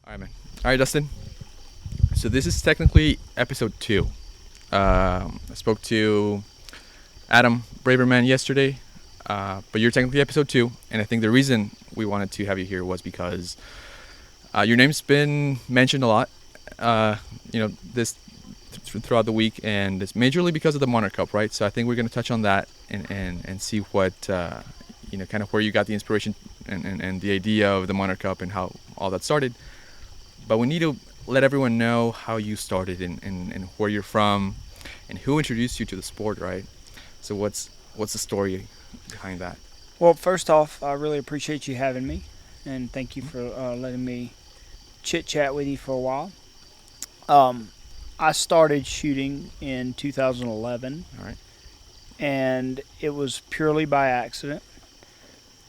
All right, man. All right, Dustin. So this is technically episode 2. I spoke to Adam Braverman yesterday, but you're technically episode 2, and I think the reason we wanted to have you here was because your name's been mentioned a lot, this throughout the week, and it's majorly because of the Monarch Cup, right? So I think we're going to touch on that and see what, kind of where you got the inspiration and the idea of the Monarch Cup and how all that started. But we need to let everyone know how you started and where you're from and who introduced you to the sport, right? So what's the story behind that? Well, first off, I really appreciate you having me, and thank you for letting me chit-chat with you for a while. I started shooting in 2011. All right. And it was purely by accident.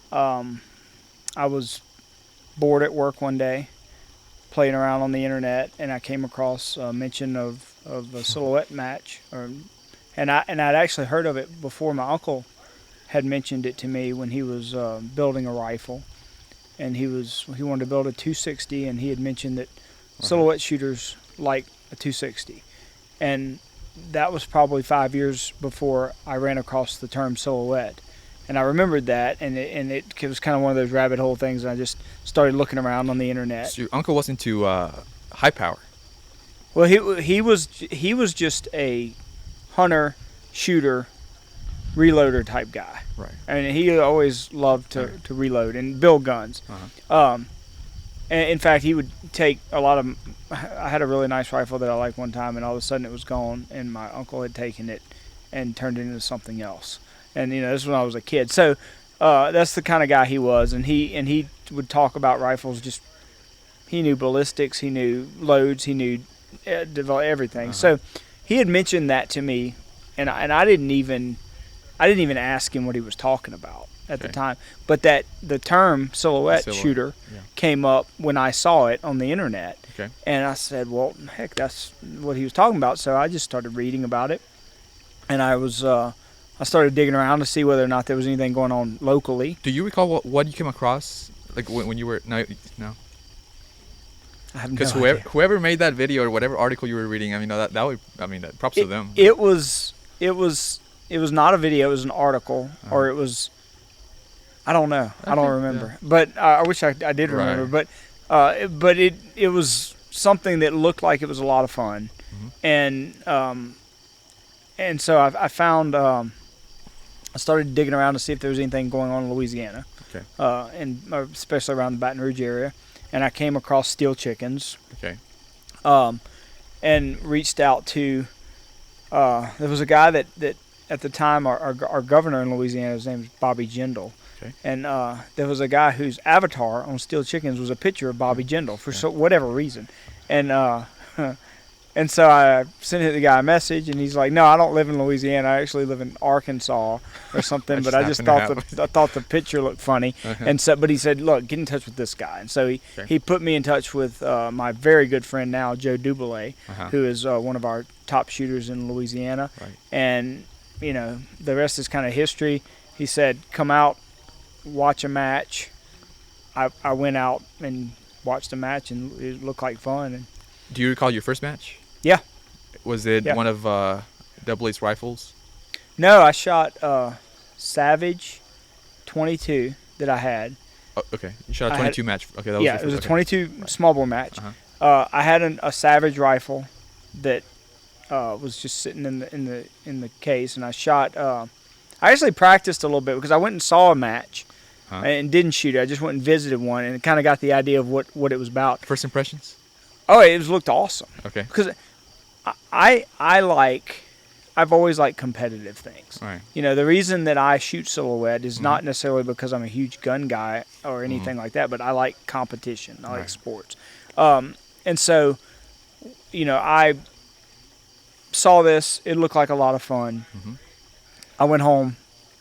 I was bored at work one day, playing around on the internet, and I came across a mention of a silhouette match, and I'd actually heard of it before. My uncle had mentioned it to me when he was building a rifle, and he wanted to build a 260, and he had mentioned that silhouette shooters like a 260, and that was probably 5 years before I ran across the term silhouette. And I remembered that, and it was kind of one of those rabbit hole things, and I just started looking around on the internet. So your uncle was into high power. Well, he was just a hunter, shooter, reloader type guy. Right. And he always loved to reload and build guns. And in fact, he would take a lot of. I had a really nice rifle that I liked one time, and all of a sudden it was gone, and my uncle had taken it and turned it into something else. And this is when I was a kid. So that's the kind of guy he was, and he would talk about rifles. Just he knew ballistics, he knew loads, he knew everything. So he had mentioned that to me, and I didn't even ask him what he was talking about at the time. But that the term silhouette shooter came up when I saw it on the internet. Okay. And I said, well, heck, that's what he was talking about. So I just started reading about it, and I started digging around to see whether or not there was anything going on locally. Do you recall what you came across, like when you were no? I have no Because idea. whoever made that video or whatever article you were reading, props to them. It was not a video. It was an article, or it was. I don't know. I don't remember. Yeah. But I wish I did remember. Right. But it was something that looked like it was a lot of fun, and so I found. I started digging around to see if there was anything going on in Louisiana, and especially around the Baton Rouge area, and I came across Steel Chickens. Okay. And reached out to. There was a guy that at the time our governor in Louisiana, his name was Bobby Jindal. Okay. And there was a guy whose avatar on Steel Chickens was a picture of Bobby Jindal for whatever reason, and so I sent the guy a message, and he's like, "No, I don't live in Louisiana. I actually live in Arkansas or something." But I just thought the picture looked funny, and so but he said, "Look, get in touch with this guy." And so he put me in touch with my very good friend now, Joe Duboulay, who is one of our top shooters in Louisiana, and the rest is kind of history. He said, "Come out, watch a match." I went out and watched a match, and it looked like fun. And do you recall your first match? Yeah. Was it one of Double Ace rifles? No, I shot Savage 22 that I had. Oh, okay. You shot a 22 match. Okay, that was it was a 22 small bore match. I had a Savage rifle that was just sitting in the case, and I shot. I actually practiced a little bit because I went and saw a match and didn't shoot it. I just went and visited one, and kind of got the idea of what it was about. First impressions? Oh, it looked awesome. Okay. Because I've always liked competitive things. Right. The reason that I shoot silhouette is not necessarily because I'm a huge gun guy or anything like that, but I like competition. I like sports. And so, I saw this. It looked like a lot of fun. I went home,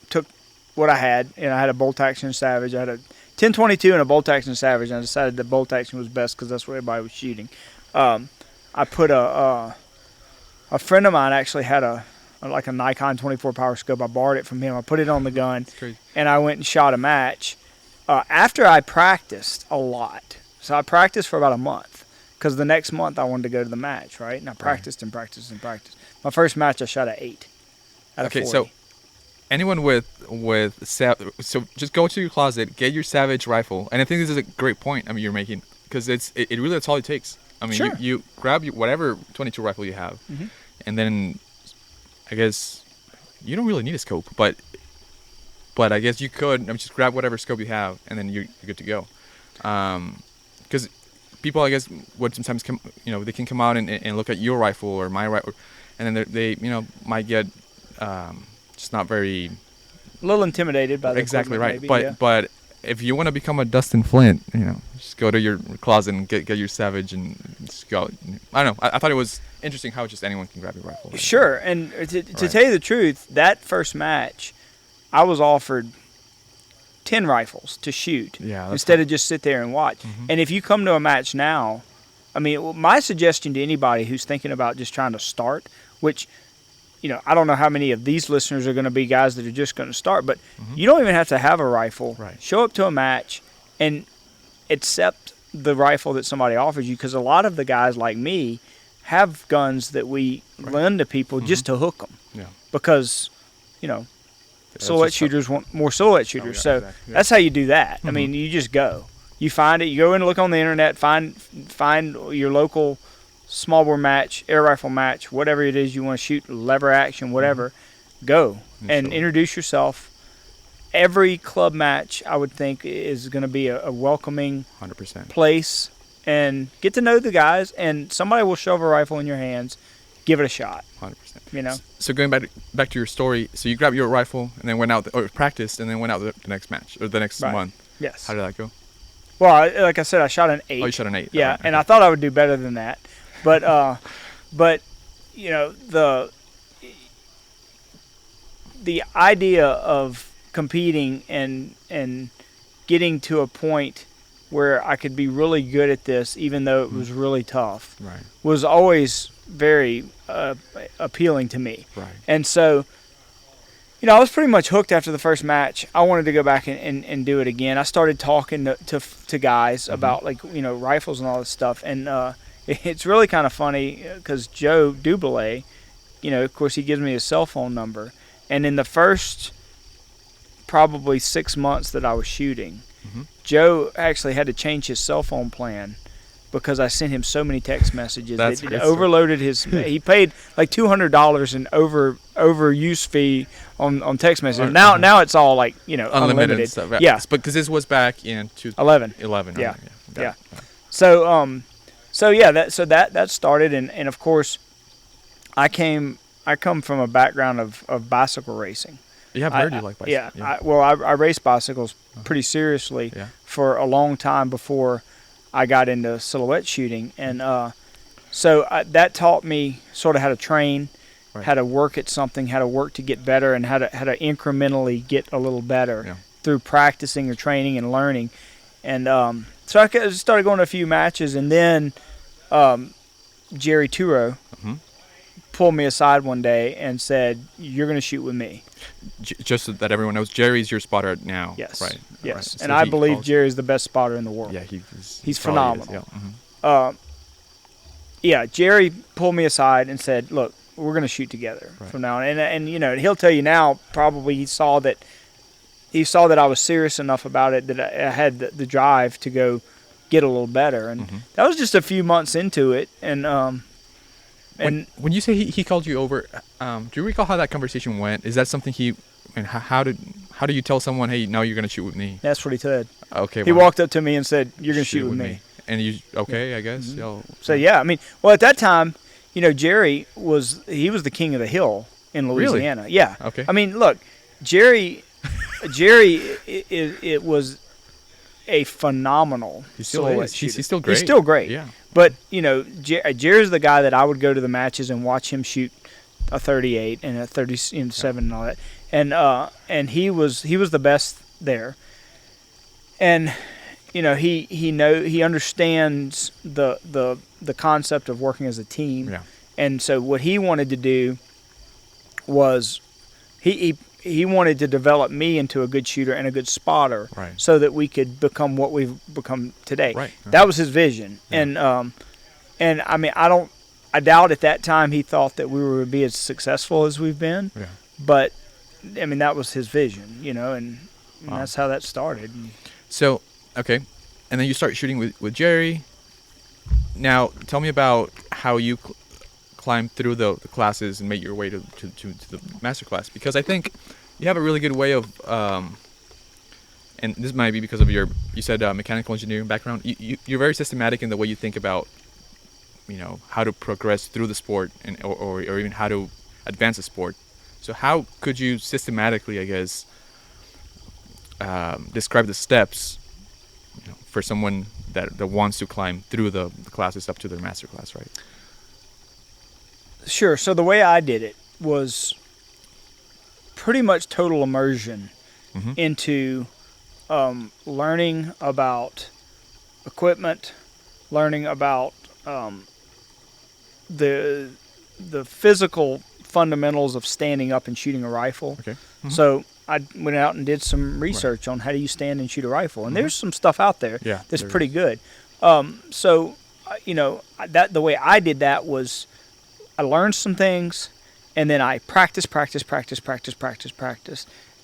took what I had, and I had a bolt action Savage. I had a 10-22 and a bolt action Savage, and I decided that bolt action was best because that's what everybody was shooting. I put a friend of mine actually had a Nikon 24 power scope. I borrowed it from him. I put it on the gun, and I went and shot a match. After I practiced a lot, So I practiced for about a month because the next month I wanted to go to the match, right? And I practiced and practiced and practiced. My first match I shot at 8 out of 40. So anyone so just go to your closet, get your Savage rifle, and I think this is a great point. You're making, because it really, that's all it takes. Sure. You grab whatever 22 rifle you have, and then I guess you don't really need a scope, but I guess you could just grab whatever scope you have, and then you're good to go. Because people, I guess, would sometimes come, they can come out and look at your rifle or my rifle, and then they might get just not very, a little intimidated by the exactly right. Maybe, but if you want to become a Dustin Flint, just go to your closet and get your Savage and just go. I don't know. I thought it was interesting how just anyone can grab your rifle. Right? Sure, and to tell you the truth, that first match, I was offered 10 rifles to shoot instead of just sit there and watch. And if you come to a match now, my suggestion to anybody who's thinking about just trying to start, which, I don't know how many of these listeners are going to be guys that are just going to start, but you don't even have to have a rifle. Right. Show up to a match and accept the rifle that somebody offers you, because a lot of the guys like me have guns that we lend to people just to hook them. Yeah. Because, silhouette shooters want more silhouette shooters. That's how you do that. You just go. You find it. You go in and look on the internet, find your local small bore match, air rifle match, whatever it is you want to shoot, lever action, whatever. Go and introduce yourself. Every club match, I would think, is going to be a welcoming 100% place, and get to know the guys, and somebody will shove a rifle in your hands. Give it a shot. 100%. So going back to your story, so you grabbed your rifle and then went out or practiced and then went out the next match or the next month. Yes. How did that go? Well, like I said, I shot an 8. Oh, you shot an 8. Yeah, right. and I thought I would do better than that, but the idea of competing and getting to a point where I could be really good at this, even though it was really tough, was always very appealing to me. Right. And so, I was pretty much hooked after the first match. I wanted to go back and do it again. I started talking to guys about, rifles and all this stuff. And it's really kind of funny because Joe Duboulay, of course, he gives me his cell phone number. And in the first probably 6 months that I was shooting, Joe actually had to change his cell phone plan because I sent him so many text messages that it overloaded his. He paid like $200 in overuse fee on text messages. Now it's all unlimited stuff. Right? Yeah, because this was back in 2011. Right? Yeah. So that started, and of course, I come from a background of bicycle racing. Yeah, I've heard you like bicycles. Yeah. I raced bicycles pretty seriously for a long time before I got into silhouette shooting. And so that taught me sort of how to train, how to work at something, how to work to get better, and how to incrementally get a little better through practicing or training and learning. And so I started going to a few matches, and then Jerry Tiro pulled me aside one day and said, "You're going to shoot with me." Just so that everyone knows, Jerry's your spotter now. Yes. Right. Yes. Right. So and I believe Jerry's the best spotter in the world. Yeah, he's phenomenal. Jerry pulled me aside and said, "Look, we're going to shoot together from now on." And he'll tell you now, probably he saw that I was serious enough about it that I had the drive to go get a little better. And that was just a few months into it. And when you say he called you over, do you recall how that conversation went? Is that something how do you tell someone, hey, now you're going to shoot with me? That's what he said. Okay. He walked up to me and said, "You're going to shoot with me." And you, I guess. So at that time, Jerry was the king of the hill in Louisiana. Really? Yeah. Okay. Look, Jerry, it was a phenomenal silhouette shooter. He's still great. He's still great. Yeah. But Jerry's the guy that I would go to the matches and watch him shoot a 38 and a 37 and all that. And he was the best there. And he understands the concept of working as a team. Yeah. And so what he wanted to do was he he wanted to develop me into a good shooter and a good spotter, Right. so that we could become what we've become today. Right. That was his vision, Yeah. and I mean, I doubt at that time he thought that we would be as successful as we've been, Yeah. but I mean, that was his vision, and Wow. that's how that started. So, okay. And then you start shooting with Jerry. Now, tell me about how you climbed through the classes and made your way to the master class. Because I think you have a really good way of, and this might be because of you said mechanical engineering background. You're very systematic in the way you think about, how to progress through the sport or even how to advance the sport. So how could you systematically, I guess, describe the steps for someone that wants to climb through the classes up to their master class, right? Sure. So the way I did it was pretty much total immersion into learning about equipment, learning about the physical fundamentals of standing up and shooting a rifle. Okay. So I went out and did some research on how do you stand and shoot a rifle, and there's some stuff out there that's pretty good. So that the way I did that was I learned some things, and then I practice,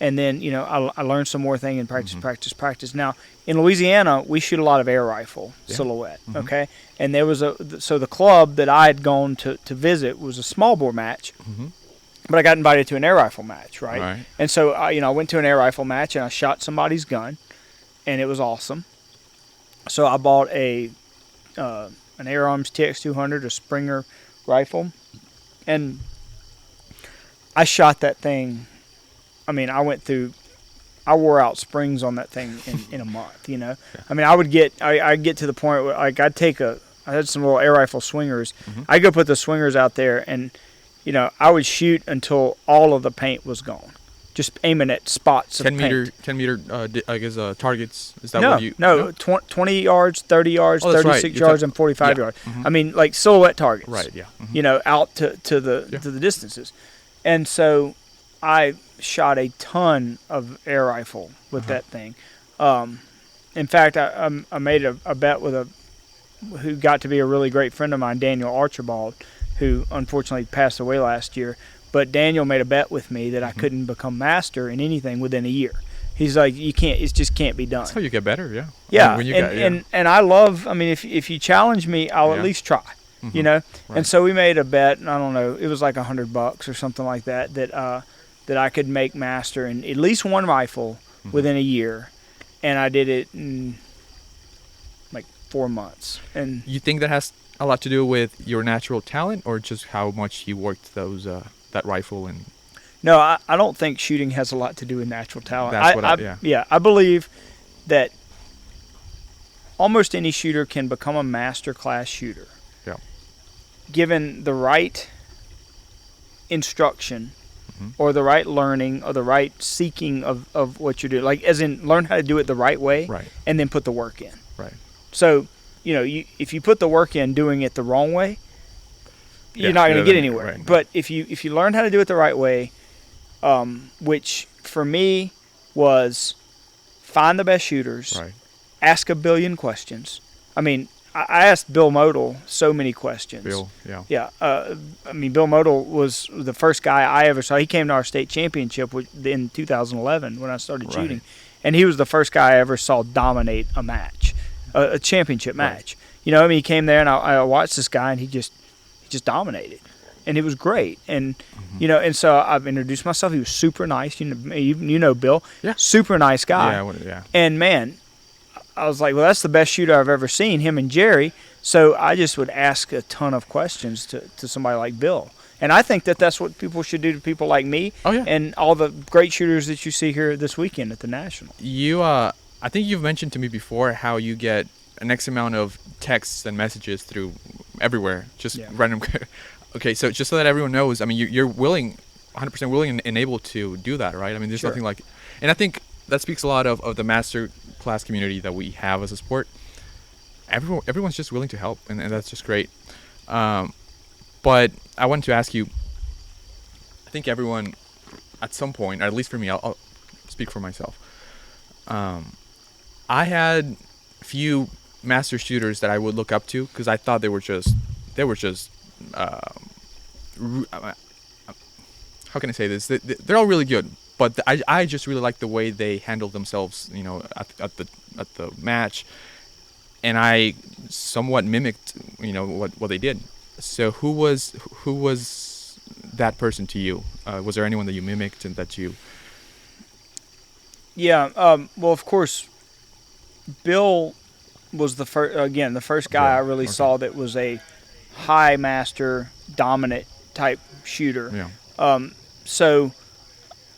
and then I learned some more thing and practice. Now in Louisiana, we shoot a lot of air rifle silhouette. Okay, and there was so the club that I had gone to visit was a small bore match. But I got invited to an air rifle match, right? And so I went to an air rifle match and I shot somebody's gun, and it was awesome. So I bought an Air Arms TX200, a Springer rifle, and I shot that thing. I mean, I wore out springs on that thing in a month. I mean, I'd get to the point where like I had some little air rifle swingers. I'd go put the swingers out there and I would shoot until all of the paint was gone, just aiming at spots of paint. 10 meter, I guess, targets. Is that no, what you? No, 20 yards, 30 yards, 36 yards, and 45 yards. I mean, like silhouette targets. Right. Yeah. Out to the distances, and so I shot a ton of air rifle with that thing. In fact, I made a bet with who got to be a really great friend of mine, Daniel Archibald, who unfortunately passed away last year. But Daniel made a bet with me that I couldn't become master in anything within a year. He's like, you can't. It just can't be done. That's how you get better. Yeah. Yeah. And I love. I mean, if you challenge me, I'll at least try. Right. And so we made a bet. And I don't know. It was like $100 or something like that. That I could make master in at least one rifle within a year, and I did it in like 4 months. And you think that has a lot to do with your natural talent, or just how much you worked that rifle and? No, I don't think shooting has a lot to do with natural talent. That's I believe that almost any shooter can become a master class shooter. Yeah. Given the right instruction, or the right learning, or the right seeking of what you're doing. Like, as in, learn how to do it the right way, and then put the work in. Right. So, if you put the work in doing it the wrong way, you're not going to get anywhere. Right. But if you learn how to do it the right way, which for me was find the best shooters, ask a billion questions. I mean, I asked Bill Modell so many questions. Bill, yeah. Yeah. I mean, Bill Modell was the first guy I ever saw. He came to our state championship in 2011 when I started shooting. And he was the first guy I ever saw dominate a match, a championship match. He came there and I watched this guy and he just dominated. And it was great. And, and so I've introduced myself. He was super nice. You know Bill. Yeah. Super nice guy. Yeah. And, man, I was like, well, that's the best shooter I've ever seen, him and Jerry. So I just would ask a ton of questions to somebody like Bill. And I think that's what people should do to people like me and all the great shooters that you see here this weekend at the National. I think you've mentioned to me before how you get an X amount of texts and messages through everywhere, just random. Okay, so just so that everyone knows, I mean, you're willing, 100% willing and able to do that, right? I mean, there's nothing like, and I think that speaks a lot of the master class community that we have as a sport. Everyone's just willing to help, and that's just great. But I wanted to ask you, I think everyone, at some point, or at least for me, I'll speak for myself. I had few master shooters that I would look up to because I thought they were just how can I say this? They're all really good, but I just really like the way they handled themselves, at the match, and I somewhat mimicked, what they did. So who was that person to you? Was there anyone that you mimicked and that you? Yeah. Well, of course, Bill was the first guy I really saw that was a high master dominant type shooter. Yeah. So,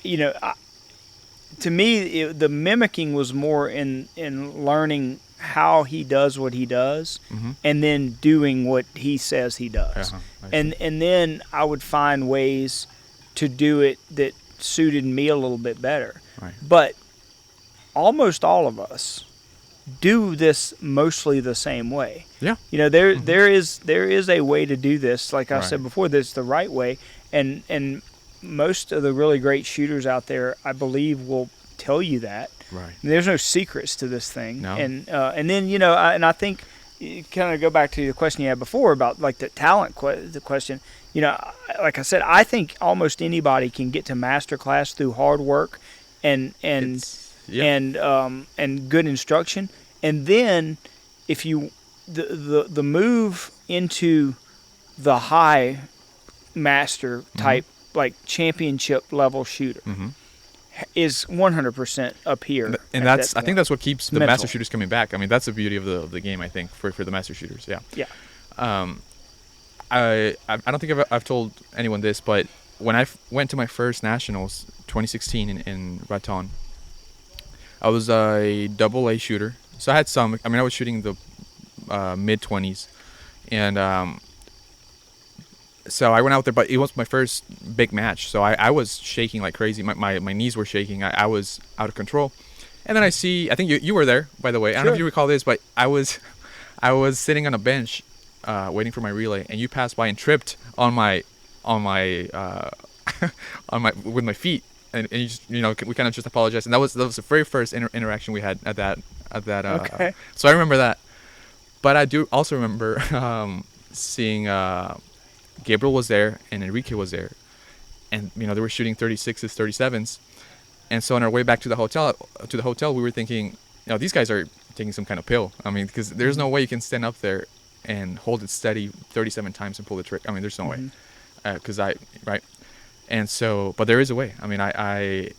to me, the mimicking was more in learning how he does what he does, Mm-hmm. and then doing what he says he does. Uh-huh. And then I would find ways to do it that suited me a little bit better. Right. But almost all of us do this mostly the same way. Yeah. There is a way to do this. Like I Right. said before, that's the right way, and most of the really great shooters out there, I believe, will tell you that. Right. There's no secrets to this thing. No. And then I think you kind of go back to the question you had before about like the talent the question. Like I said, I think almost anybody can get to master class through hard work and good instruction. And then if you the move into the high master type, like championship level shooter, Mm-hmm. is 100% up here. And I think that's what keeps the Mental. master shooters coming back. I mean, that's the beauty of the game, I think, for the master shooters. Yeah. Yeah. I don't think I've told anyone this, but when I went to my first nationals, 2016 in Raton, I was a double A shooter. So I had some. I mean, I was shooting the mid 20s, and so I went out there, but it was my first big match. So I was shaking like crazy. My knees were shaking. I was out of control. And then I think you were there, by the way. I don't know if you recall this, but I was sitting on a bench waiting for my relay, and you passed by and tripped on my with my feet, and you just, we kind of just apologized, and that was the very first interaction we had at that. Okay. So I remember that, but I do also remember seeing Gabriel was there and Enrique was there, and they were shooting 36s, 37s, and so on our way back to the hotel, we were thinking, these guys are taking some kind of pill. I mean, because there's no way you can stand up there and hold it steady 37 times and pull the trick. I mean, there's no way, because right. And so, but there is a way. I mean, I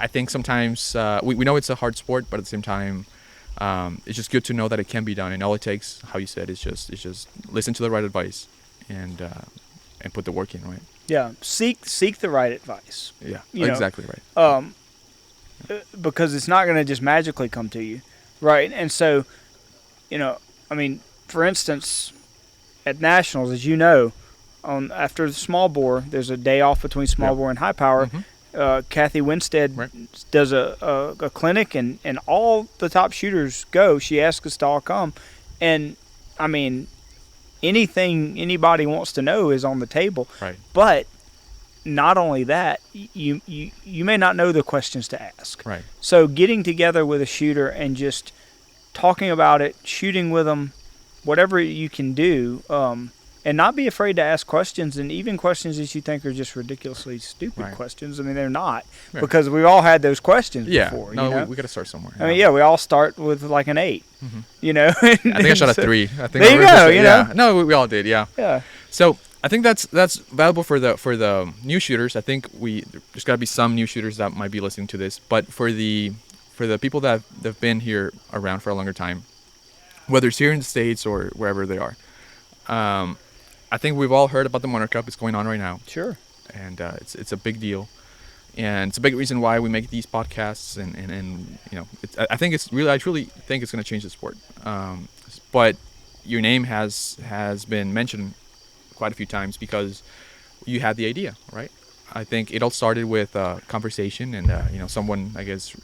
think sometimes we know it's a hard sport, but at the same time, it's just good to know that it can be done. And all it takes, how you said, is just listen to the right advice and put the work in, right? Yeah. Seek the right advice. Yeah, exactly right. Because it's not going to just magically come to you, right? And so, I mean, for instance, at nationals, as you know, after the small bore, there's a day off between small bore and high power. Mm-hmm. Kathy Winstead does a clinic, and all the top shooters go. She asks us to all come, and I mean, anything anybody wants to know is on the table. Right. But not only that, you may not know the questions to ask. Right. So getting together with a shooter and just talking about it, shooting with them, whatever you can do, and not be afraid to ask questions, and even questions that you think are just ridiculously stupid questions. I mean, they're not, because we've all had those questions before. No, we got to start somewhere. I mean, we all start with like an 8. Mm-hmm. I think I shot a 3. I think there you go. Yeah. No, we all did. Yeah. Yeah. So I think that's valuable for the new shooters. I think there's got to be some new shooters that might be listening to this, but for the people that have been here around for a longer time, whether it's here in the States or wherever they are, I think we've all heard about the Monarch Cup. It's going on right now. Sure. And it's a big deal, and it's a big reason why we make these podcasts. And I think it's really, I truly think it's going to change the sport. But your name has been mentioned quite a few times because you had the idea, right? I think it all started with conversation, and someone, I guess,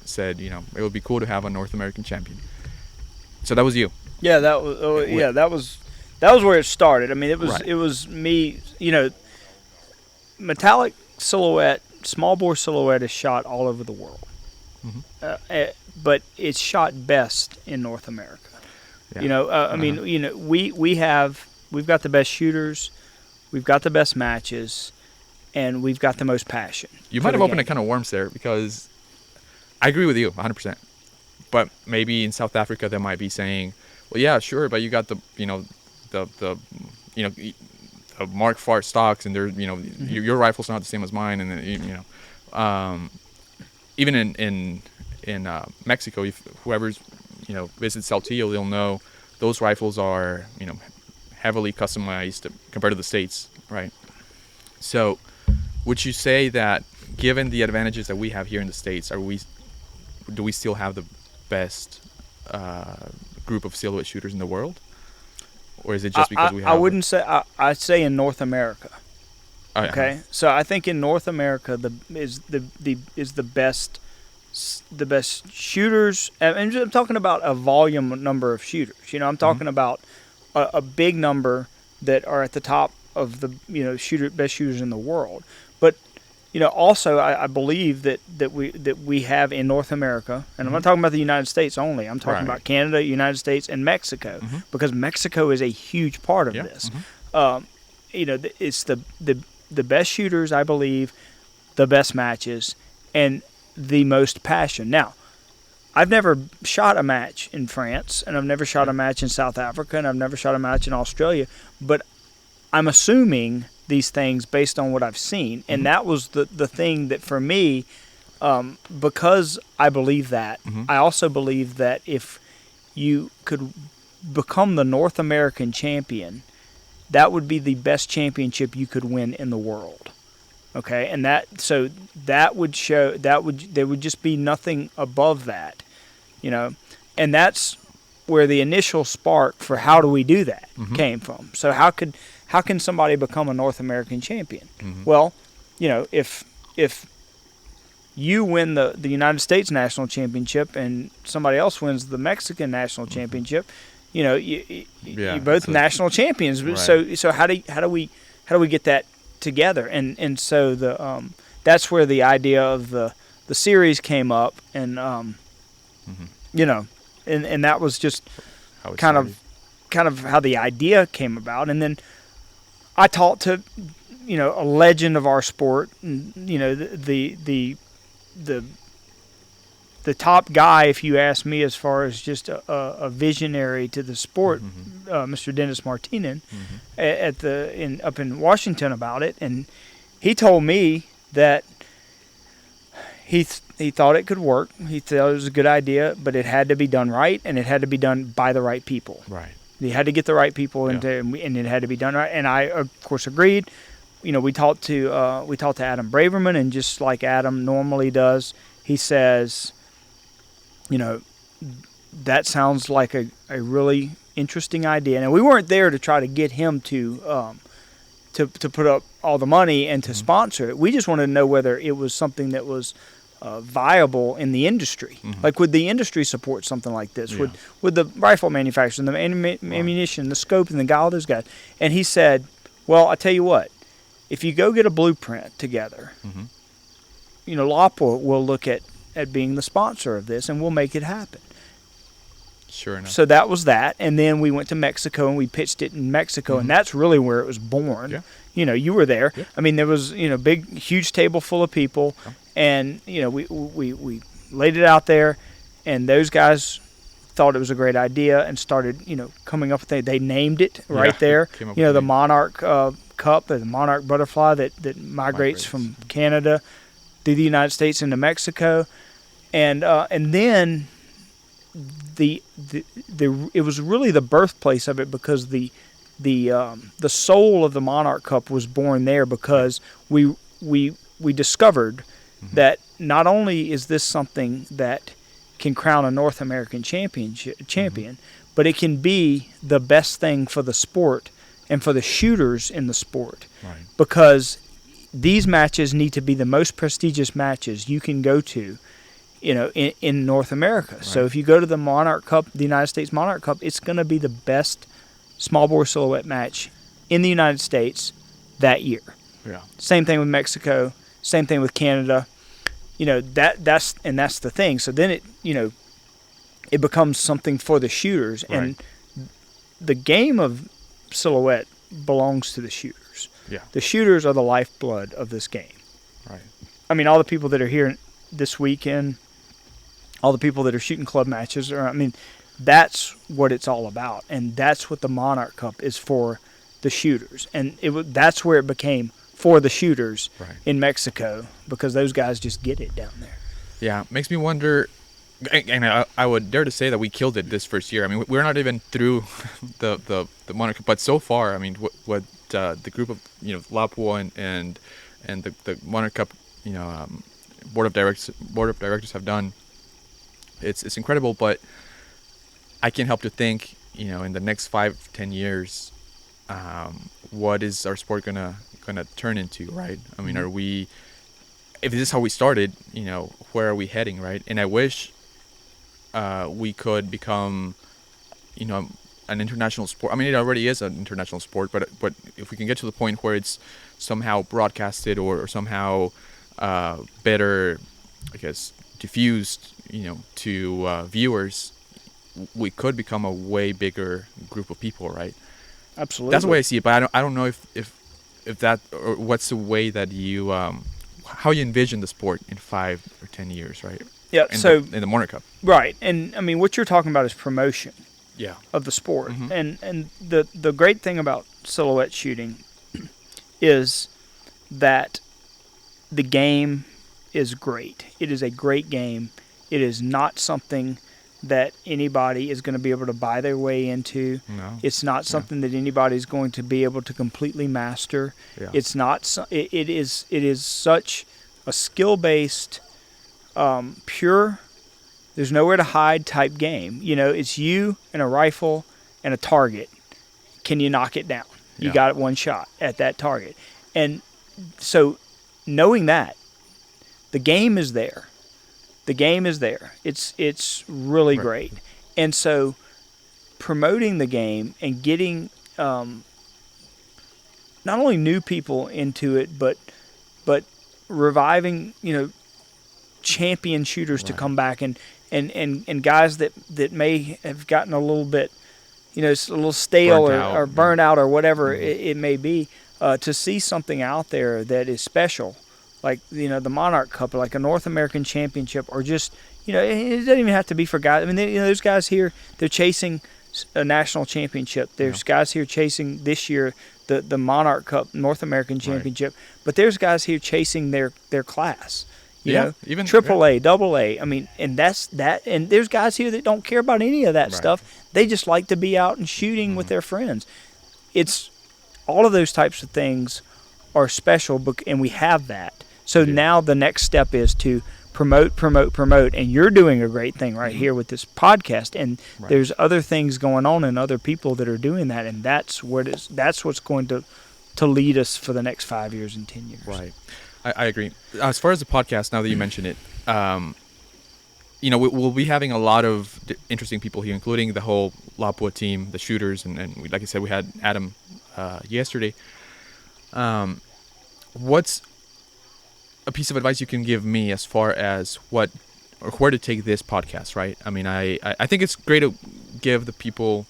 said it would be cool to have a North American champion. So that was you. Yeah, that was. That was where it started. I mean, it was me. Metallic small bore silhouette is shot all over the world. Mhm. But it's shot best in North America. Yeah. I mean, we've got the best shooters, we've got the best matches, and we've got the most passion. You for might the have opened game. a can of worms there, because I agree with you 100%. But maybe in South Africa they might be saying, well, yeah, sure, but you got the Mark IV stocks, and they're your rifle's not the same as mine, and then, even in Mexico, if whoever's visits Saltillo, they'll know those rifles are heavily customized compared to the States, right? So, would you say that, given the advantages that we have here in the States, do we still have the best group of silhouette shooters in the world, or is it just because we have? I wouldn't say. I'd say in North America. Oh, yeah. Okay, so I think in North America is the best shooters. And I'm talking about a volume number of shooters. I'm talking about a big number that are at the top of the best shooters in the world. But also I believe that we have in North America, and I'm not talking about the United States only. I'm talking about Canada, United States, and Mexico, because Mexico is a huge part of this. It's the best shooters, I believe, the best matches, and the most passion. Now, I've never shot a match in France, and I've never shot a match in South Africa, and I've never shot a match in Australia, but I'm assuming these things based on what I've seen. And that was the thing that, for me, because I believe that, I also believe that if you could become the North American champion, that would be the best championship you could win in the world. Okay, and there would just be nothing above that, and that's where the initial spark for how do we do that came from. So how can somebody become a North American champion? Well, if you win the United States national championship and somebody else wins the Mexican national championship, you're both national champions. Right. So how do we get that together? And so that's where the idea of the series came up, and and that was just kind of how the idea came about. And then I talked to a legend of our sport, and the top guy, if you ask me, as far as just a visionary to the sport, Mr. Dennis Martinez, up in Washington about it, and he told me that he thought it could work. He thought it was a good idea, but it had to be done right, and it had to be done by the right people. Right. You had to get the right people and it had to be done right. And I, of course, agreed. We talked to Adam Braverman, and just like Adam normally does, he says, that sounds like a really interesting idea. And we weren't there to try to get him to put up all the money and to sponsor it. We just wanted to know whether it was something that was viable in the industry. Like, would the industry support something like this? Yeah. Would the rifle manufacturers, and the ammunition, the scope, and the guy, all those guys? And he said, well, I tell you what, if you go get a blueprint together, LAPA will look at being the sponsor of this, and we'll make it happen. Sure enough. So that was that, and then we went to Mexico, and we pitched it in Mexico, and that's really where it was born. Yeah. You were there. Yeah. I mean, there was huge table full of people, and we laid it out there, and those guys thought it was a great idea and started coming up with it. They named it right there. The Monarch Cup, the Monarch butterfly that migrates from Canada through the United States into Mexico, and then it was really the birthplace of it, because the soul of the Monarch Cup was born there, because we discovered that not only is this something that can crown a North American champion, but it can be the best thing for the sport and for the shooters in the sport, because these matches need to be the most prestigious matches you can go to, in North America. Right. So if you go to the Monarch Cup, the United States Monarch Cup, it's going to be the best small bore silhouette match in the United States that year. Yeah. Same thing with Mexico. Same thing with Canada. That's the thing. So then it becomes something for the shooters, Right. and the game of silhouette belongs to the shooters. Yeah. The shooters are the lifeblood of this game. Right. I mean, all the people that are here this weekend, all the people that are shooting club matches, that's what it's all about, and that's what the Monarch Cup is for, the shooters. And that's where it became for the shooters Right. in Mexico, because those guys just get it down there. Yeah, makes me wonder, and I would dare to say that we killed it this first year. I mean, we're not even through the Monarch Cup, but so far, I mean, what the group of Lapua and the Monarch Cup board of directors have done, it's incredible. But I can't help to think, in the next 5-10 years, what is our sport gonna turn into, right? I mean, are we, if this is how we started, where are we heading, right? And I wish we could become, an international sport. I mean, it already is an international sport, but if we can get to the point where it's somehow broadcasted or somehow better, I guess, diffused, to viewers, we could become a way bigger group of people, right? Absolutely. That's the way I see it, but I don't know if that, or what's the way that you how you envision the sport in 5 or 10 years, right? Yeah. In the Monarch Cup. Right, and I mean, what you're talking about is promotion. Yeah. Of the sport. Mm-hmm. And the great thing about silhouette shooting is that the game is great. It is a great game. It is not something that anybody is going to be able to buy their way into. No. It's not something that anybody is going to be able to completely master. Yeah. It's not. It is such a skill-based, pure, there's nowhere to hide type game. It's you and a rifle and a target. Can you knock it down? You got one shot at that target. And so knowing that, the game is there. The game is there. It's really great. And so promoting the game and getting not only new people into it, but reviving, champion shooters to come back and guys that may have gotten a little bit, it's a little stale or burnt out or whatever it may be, to see something out there that is special, like the Monarch Cup, or like a North American Championship, or just it doesn't even have to be for guys. I mean, those guys here, they're chasing a national championship. There's guys here chasing this year the Monarch Cup North American Championship, but there's guys here chasing their class. Even AAA, AA. I mean, and that's that. And there's guys here that don't care about any of that stuff. They just like to be out and shooting with their friends. It's all of those types of things are special, and we have that. So now the next step is to promote, and you're doing a great thing right here with this podcast. And there's other things going on and other people that are doing that, and that's what's going to lead us for the next 5 years and 10 years. Right. I agree. As far as the podcast, now that you mention it, we'll be having a lot of interesting people here, including the whole Lapua team, the shooters, and like I said, we had Adam yesterday. What's a piece of advice you can give me as far as where to take this podcast, right? I mean, I think it's great to give the people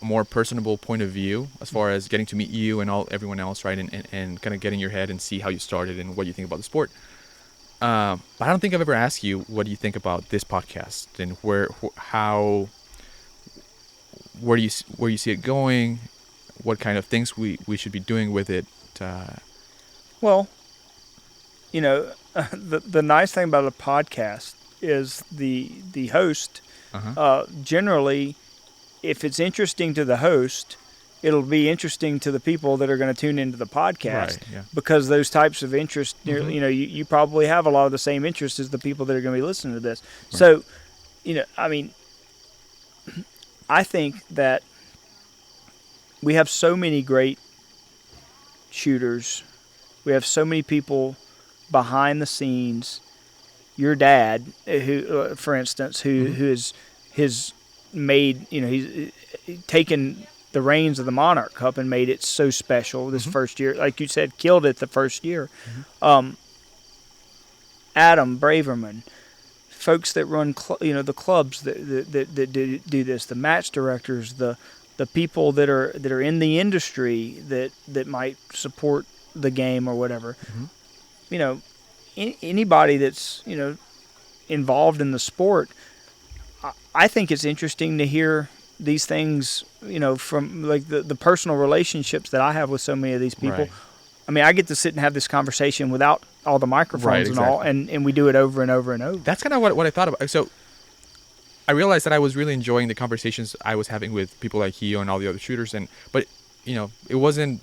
a more personable point of view as far as getting to meet you and everyone else, right? And kind of get in your head and see how you started and what you think about the sport. But I don't think I've ever asked you, what do you think about this podcast and where do you see it going? What kind of things we should be doing with it? Well, the nice thing about a podcast is the host, generally, if it's interesting to the host, it'll be interesting to the people that are going to tune into the podcast, because those types of interests, you probably have a lot of the same interests as the people that are going to be listening to this. Right. So, I mean, I think that we have so many great shooters. We have so many people behind the scenes. Your dad, who, for instance, who has made, he's taken the reins of the Monarch Cup and made it so special this first year. Like you said, killed it the first year. Adam Braverman, folks that run the clubs that do this, the match directors, the people that are in the industry that might support the game or whatever. Mm-hmm. You know, anybody that's involved in the sport. I think it's interesting to hear these things, from like the personal relationships that I have with so many of these people. Right. I mean, I get to sit and have this conversation without all the microphones Right, and all, exactly. and we do it over and over and over. That's kind of what I thought about. So I realized that I was really enjoying the conversations I was having with people like you and all the other shooters, but it wasn't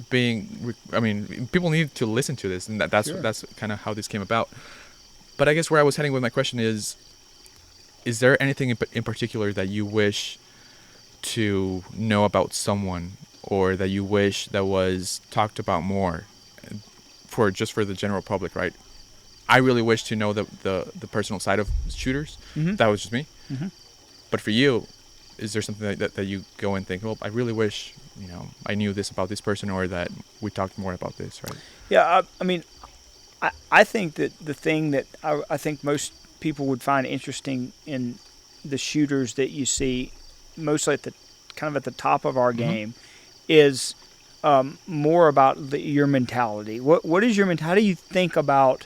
being. I mean, people need to listen to this, and that's Sure. that's kind of how this came about. But I guess where I was heading with my question is there anything in particular that you wish to know about someone, or that you wish that was talked about more for the general public, right? I really wish to know the personal side of shooters. Mm-hmm. That was just me. Mm-hmm. But for you, is there something that you go and think, well, I really wish I knew this about this person, or that we talked more about this, right? Yeah, I mean, I think that the thing that I think most people would find interesting in the shooters that you see, mostly at the top of our Mm-hmm. game, is more about your mentality. What is your mentality? How do you think about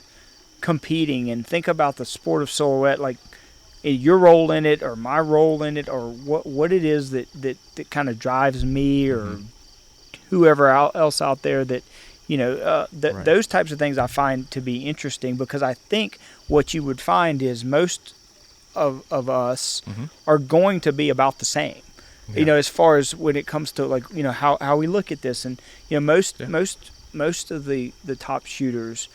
competing and think about the sport of silhouette, like your role in it or my role in it, or what it is that kind of drives me or Mm-hmm. whoever else out there that Right. those types of things I find to be interesting, because I think what you would find is most of us Mm-hmm. are going to be about the same. Yeah. As far as when it comes to like how we look at this, and most of the top shooters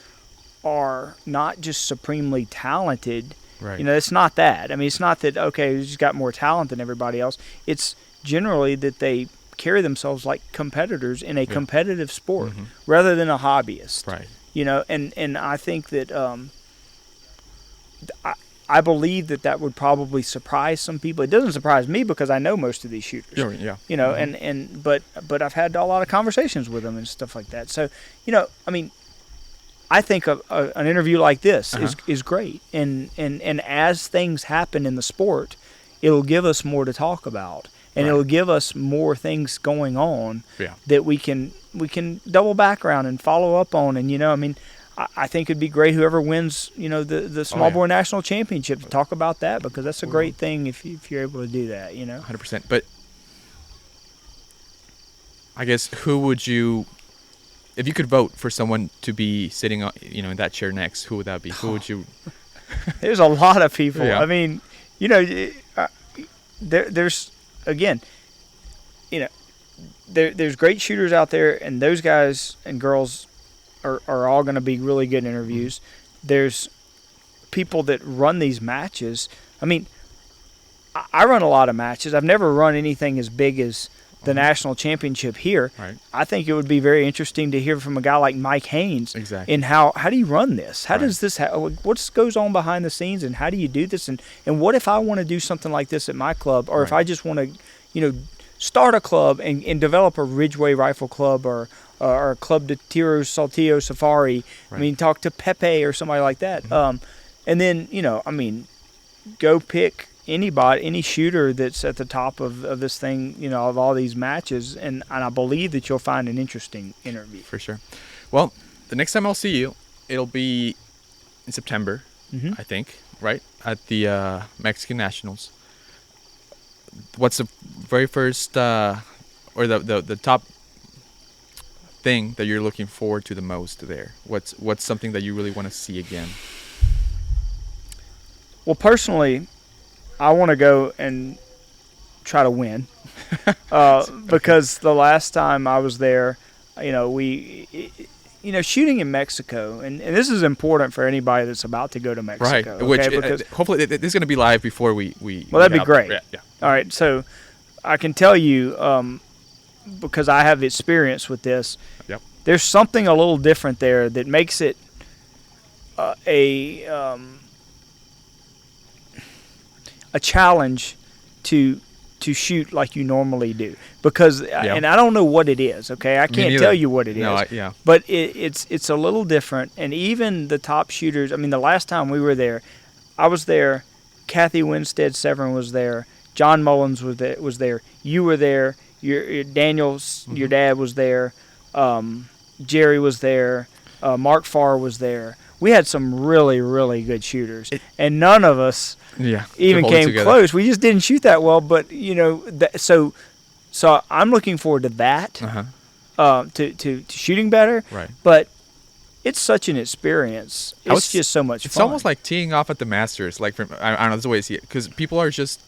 are not just supremely talented. Right. It's not that. I mean, it's not that okay, he's got more talent than everybody else. It's generally that they carry themselves like competitors in a competitive sport Mm-hmm. rather than a hobbyist. Right. And I think that I believe that would probably surprise some people. It doesn't surprise me because I know most of these shooters. Yeah. Mm-hmm. But I've had a lot of conversations with them and stuff like that. So, I mean, I think an interview like this is great. And as things happen in the sport, it'll give us more to talk about. And it'll give us more things going on that we can double back around and follow up on. And, I mean, I think it'd be great whoever wins, the small bore national championship to talk about that, because that's a great thing if you're able to do that, 100%. But I guess who would you, if you could vote for someone to be sitting on, in that chair next, who would that be? Who would you? There's a lot of people. Yeah. I mean, there's again, there's great shooters out there, and those guys and girls are all going to be really good interviews. There's people that run these matches. I mean, I run a lot of matches. I've never run anything as big as the national championship here. Right. I think it would be very interesting to hear from a guy like Mike Haynes. Exactly. And how do you run this? How does this? What goes on behind the scenes, and how do you do this? And what if I want to do something like this at my club, or if I just want to, start a club and develop a Ridgway rifle club or a club to Tiro, Saltillo, Safari. Right. I mean, talk to Pepe or somebody like that. Mm-hmm. And then I mean, go pick any shooter that's at the top of this thing, of all these matches, and I believe that you'll find an interesting interview. For sure. Well, the next time I'll see you, it'll be in September, I think, right? At the Mexican Nationals. What's the very first, or the top thing that you're looking forward to the most there? What's something that you really want to see again? Well, personally, I want to go and try to win, because the last time I was there, shooting in Mexico, and this is important for anybody that's about to go to Mexico. Right. Okay? Which because hopefully this is going to be live before we. Well, that'd be great. Yeah. All right, so I can tell you, because I have experience with this. Yep. There's something a little different there that makes it a challenge to to shoot like you normally do, because and I don't know what it is. Okay, I can't tell you what it is. But it's a little different. And even the top shooters. I mean, the last time we were there, I was there. Kathy Winstead Severin was there. John Mullins was there. You were there. Your Daniel, your dad was there. Jerry was there. Mark Farr was there. We had some really, really good shooters, and none of us even came close. We just didn't shoot that well. But so I'm looking forward to that, to shooting better. Right. But it's such an experience. It's just so much fun. It's almost like teeing off at the Masters. Like I don't know, that's the way I see it, because people are just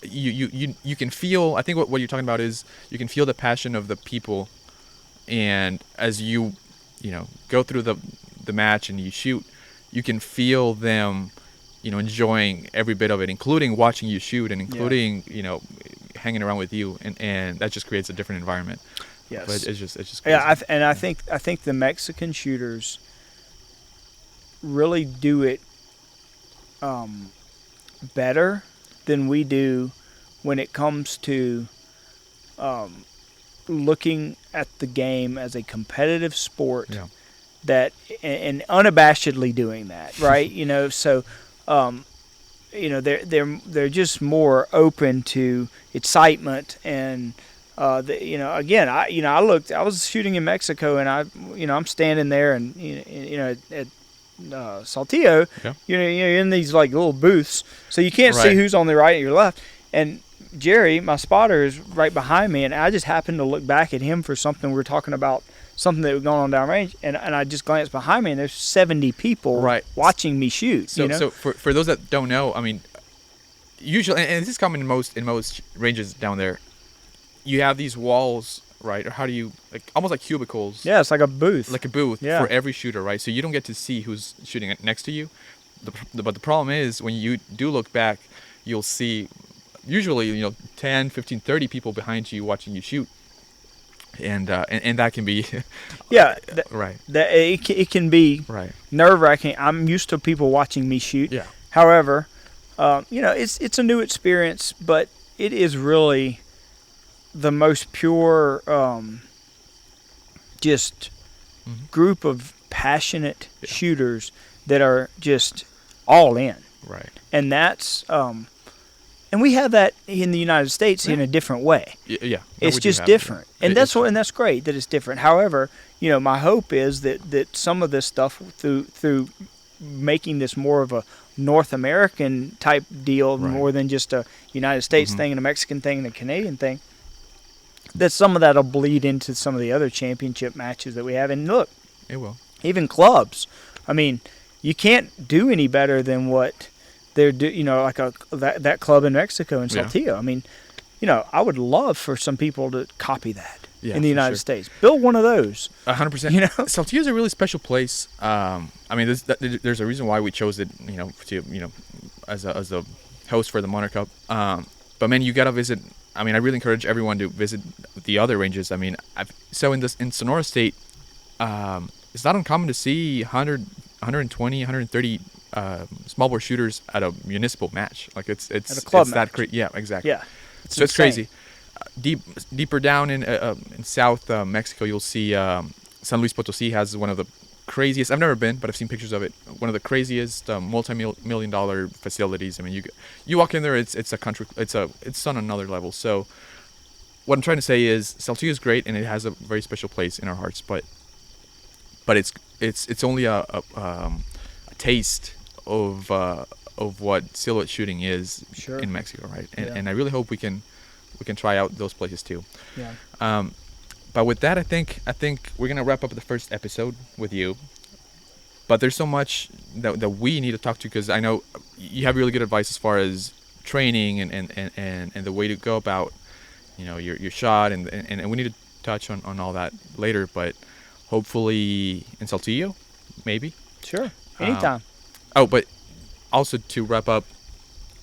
you can feel. I think what you're talking about is you can feel the passion of the people, and as you go through the match and you shoot, you can feel them, enjoying every bit of it, including watching you shoot and including, hanging around with you, and that just creates a different environment. Yes. But it's just crazy. Yeah, I think the Mexican shooters really do it better than we do when it comes to looking at the game as a competitive sport. Yeah. That and unabashedly doing that, right? So they're just more open to excitement, and again, I was shooting in Mexico, and I'm standing there, and at Saltillo, you're in these like little booths, so you can't see who's on the right and your left, and Jerry, my spotter, is right behind me, and I just happened to look back at him for something. We were talking about something that was going on downrange, and I just glanced behind me, and there's 70 people watching me shoot. So for those that don't know, I mean, usually, and this is common in most ranges down there, you have these walls, right? Or how do you, like, almost like cubicles? Yeah, it's like a booth. Like a booth for every shooter, right? So you don't get to see who's shooting next to you. But the problem is, when you do look back, you'll see usually 10, 15, 30 people behind you watching you shoot. And that can be right. That it can be nerve-wracking. I'm used to people watching me shoot. Yeah. However, it's a new experience, but it is really the most pure, just group of passionate shooters that are just all in. Right. And that's and we have that in the United States in a different way. Yeah. It's just different. And that's great that it's different. However, my hope is that some of this stuff through making this more of a North American type deal more than just a United States thing and a Mexican thing and a Canadian thing, that some of that will bleed into some of the other championship matches that we have. And look, it will. Even clubs. I mean, you can't do any better than what they're like that club in Mexico in Saltillo. I mean, I would love for some people to copy that in the United States. Build one of those. 100%. Saltillo is a really special place. I mean, there's a reason why we chose it. As a host for the Monarch Cup. But man, you gotta visit. I mean, I really encourage everyone to visit the other ranges. I mean, in Sonora State, it's not uncommon to see 100, 120, 130 small bore shooters at a municipal match. Like it's at a club it's match. that crazy. Yeah, exactly. Yeah, so it's crazy. Deeper down in South Mexico, you'll see San Luis Potosí has one of the craziest. I've never been, but I've seen pictures of it. One of the craziest multi-million-dollar facilities. I mean, you walk in there, it's a country. It's on another level. So what I'm trying to say is Saltillo is great, and it has a very special place in our hearts. But it's only a taste of what silhouette shooting is in Mexico, right? And I really hope we can try out those places too. Yeah. But with that, I think we're gonna wrap up the first episode with you. But there's so much that we need to talk to, because I know you have really good advice as far as training and the way to go about your shot, and we need to touch on all that later. But hopefully in Saltillo, maybe. Sure. Anytime. But also to wrap up,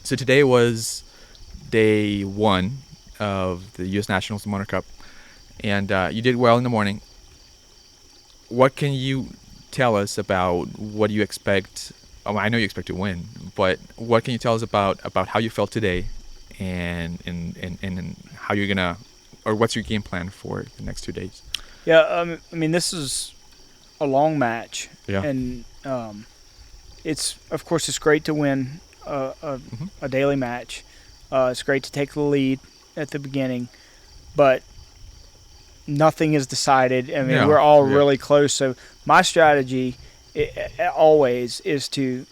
so today was day 1 of the U.S. Nationals, the Monarch Cup, and you did well in the morning. What can you tell us about what you expect? I know you expect to win, but what can you tell us about how you felt today, and how you're gonna, or what's your game plan for the next 2 days? Yeah, I mean, this is a long match, Yeah. and it's, of course, it's great to win a daily match. It's great to take the lead at the beginning, but nothing is decided. I mean, we're all really close. So my strategy always is to,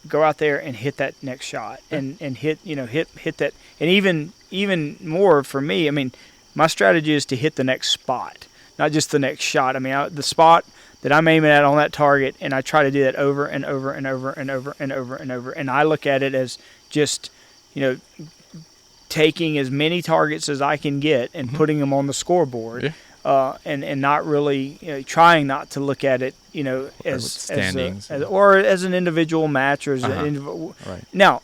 go out there and hit that next shot and hit that. And even more for me, I mean, my strategy is to hit the next spot, not just the next shot. I mean, the spot that I'm aiming at on that target, and I try to do that over and over and over and over and over and over. And I look at it as just, taking as many targets as I can get and putting them on the scoreboard, and not really trying not to look at it, as standings, as an individual match or as an individual. Right. Now,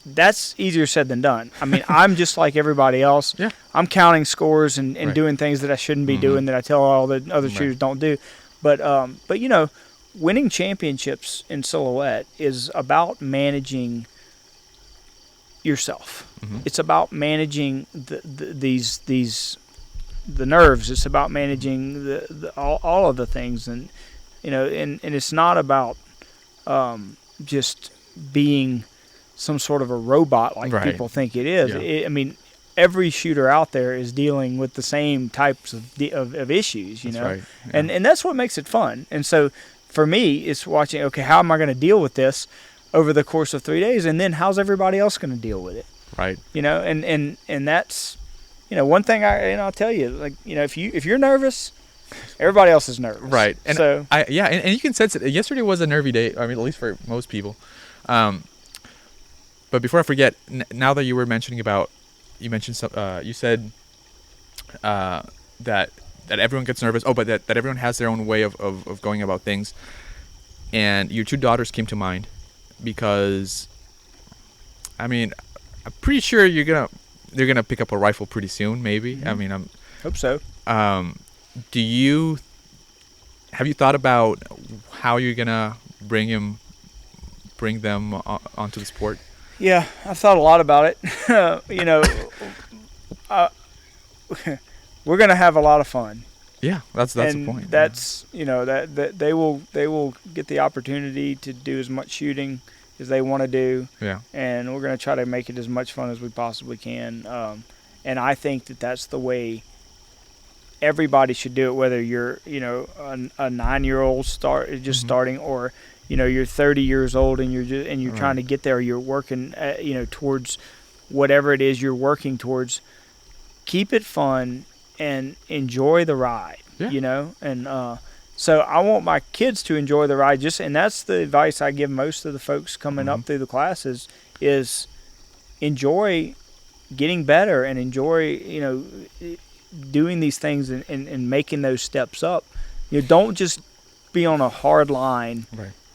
that's easier said than done. I mean, I'm just like everybody else. Yeah. I'm counting scores and doing things that I shouldn't be doing, that I tell all the other shooters don't do. But winning championships in silhouette is about managing yourself. It's about managing the nerves. It's about managing all of the things, and and it's not about just being some sort of a robot like people think it is. Yeah. I mean, every shooter out there is dealing with the same types of issues, That's right. Yeah. and that's what makes it fun. And so for me, it's watching, okay, how am I going to deal with this over the course of 3 days, and then how's everybody else going to deal with it? Right. And that's, one thing I'll tell you, like, if you're nervous, everybody else is nervous. Right. And so and you can sense it. Yesterday was a nervy day. I mean, at least for most people. But before I forget, now that you were mentioning you mentioned some, you said that everyone gets nervous. Oh, but that everyone has their own way of going about things. And your 2 daughters came to mind, because, I mean, I'm pretty sure they're gonna pick up a rifle pretty soon. Maybe. I mean, hope so. Have you thought about how you're gonna bring them onto the sport? Yeah, I've thought a lot about it. We're gonna have a lot of fun. Yeah, that's and the point. That's that they will get the opportunity to do as much shooting as they want to do. Yeah. And we're gonna try to make it as much fun as we possibly can. And I think that's the way everybody should do it. Whether you're a 9-year-old starting, or you're 30 years old and you're trying to get there, or you're working towards whatever it is you're working towards. Keep it fun and enjoy the ride. And so I want my kids to enjoy the ride, and that's the advice I give most of the folks coming up through the classes, is enjoy getting better and enjoy doing these things and making those steps up. Don't just be on a hard line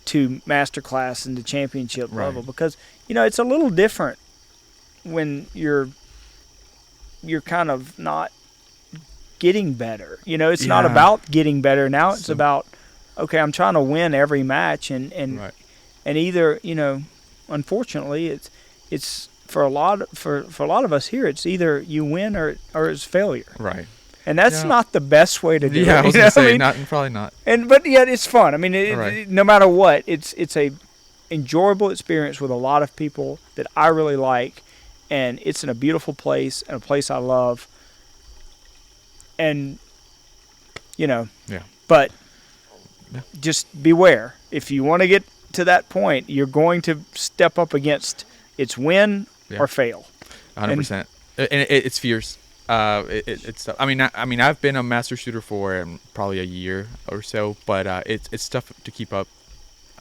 to master class and to championship level, because it's a little different when you're kind of not getting better. It's not about getting better now. It's about, okay, I'm trying to win every match, and either unfortunately it's for a lot of us here, it's either you win or it's failure. Right. And that's not the best way to do it. Yeah, I was gonna say, probably not. But yet it's fun. I mean, no matter what, it's a enjoyable experience with a lot of people that I really like, and it's in a beautiful place and a place I love. And but just beware. If you want to get to that point, you're going to step up against it's win or fail. 100%. And it's fierce. It's tough. I mean, I've been a master shooter for probably a year or so, but it's tough to keep up.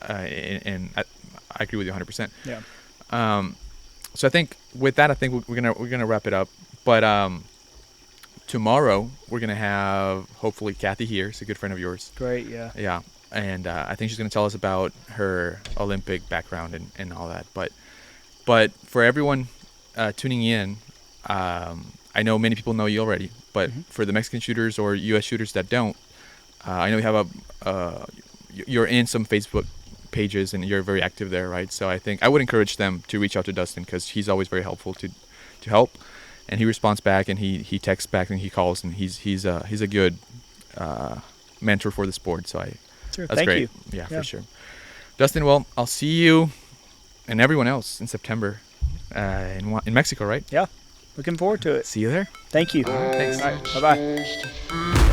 And I agree with you 100%. Yeah. So I think with that, we're gonna wrap it up. But tomorrow we're gonna have hopefully Kathy here. She's a good friend of yours. Great. Yeah. Yeah. And I think she's gonna tell us about her Olympic background and all that. But for everyone tuning in, I know many people know you already, but for the Mexican shooters or U.S. shooters that don't, I know you have you're in some Facebook pages, and you're very active there, right? So I think I would encourage them to reach out to Dustin, because he's always very helpful to help, and he responds back, and he texts back, and he calls, and he's a good mentor for the sport. So Sure, that's thank great. you. Yeah, for sure. Dustin, well, I'll see you and everyone else in September in Mexico, right? Yeah, looking forward to it. See you there. Thank you. Thanks. All right, bye-bye.